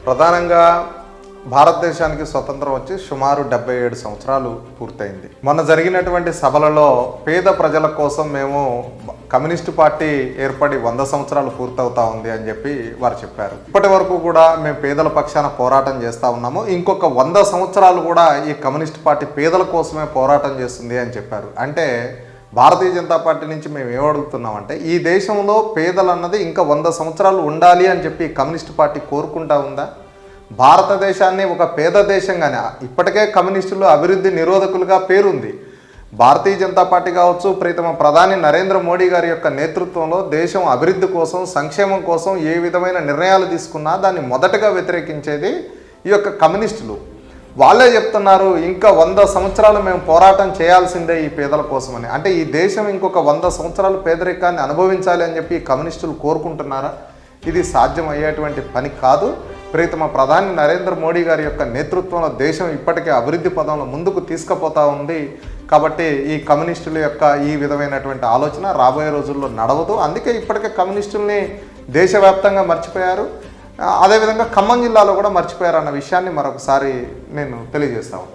ప్రధానంగా భారతదేశానికి స్వతంత్రం వచ్చి సుమారు 77 సంవత్సరాలు పూర్తయింది. మొన్న జరిగినటువంటి సభలలో పేద ప్రజల కోసం మేము కమ్యూనిస్టు పార్టీ ఏర్పడి 100 సంవత్సరాలు పూర్తవుతా ఉంది అని చెప్పి వారు చెప్పారు. ఇప్పటి వరకు కూడా మేము పేదల పక్షాన పోరాటం చేస్తూ ఉన్నాము, ఇంకొక 100 సంవత్సరాలు కూడా ఈ కమ్యూనిస్టు పార్టీ పేదల కోసమే పోరాటం చేస్తుంది అని చెప్పారు. అంటే భారతీయ జనతా పార్టీ నుంచి మేము ఏమడుగుతున్నామంటే, ఈ దేశంలో పేదలు అన్నది ఇంకా 100 సంవత్సరాలు ఉండాలి అని చెప్పి కమ్యూనిస్టు పార్టీ కోరుకుంటా ఉందా? భారతదేశాన్ని ఒక పేద దేశంగానే, ఇప్పటికే కమ్యూనిస్టులు అభివృద్ధి నిరోధకులుగా పేరుంది. భారతీయ జనతా పార్టీ కావచ్చు, ప్రీతమ ప్రధాని నరేంద్ర మోడీ గారి యొక్క నేతృత్వంలో దేశం అభివృద్ధి కోసం, సంక్షేమం కోసం ఏ విధమైన నిర్ణయాలు తీసుకున్నా దాన్ని మొదటగా వ్యతిరేకించేది ఈ యొక్క కమ్యూనిస్టులు. వాళ్ళే చెప్తున్నారు ఇంకా 100 సంవత్సరాలు మేము పోరాటం చేయాల్సిందే ఈ పేదల కోసమని. అంటే ఈ దేశం ఇంకొక 100 సంవత్సరాలు పేదరికాన్ని అనుభవించాలి అని చెప్పి కమ్యూనిస్టులు కోరుకుంటున్నారా? ఇది సాధ్యం అయ్యేటువంటి పని కాదు. ప్రీతమ ప్రధాని నరేంద్ర మోడీ గారి యొక్క నేతృత్వంలో దేశం ఇప్పటికే అభివృద్ధి పదంలో ముందుకు తీసుకుపోతూ ఉంది. కాబట్టి ఈ కమ్యూనిస్టుల యొక్క ఈ విధమైనటువంటి ఆలోచన రాబోయే రోజుల్లో నడవదు. అందుకే ఇప్పటికే కమ్యూనిస్టుల్ని దేశవ్యాప్తంగా మర్చిపోయారు, అదేవిధంగా ఖమ్మం జిల్లాలో కూడా మర్చిపోయారు అన్న విషయాన్ని మరొకసారి నేను తెలియజేస్తా ఉన్నాను.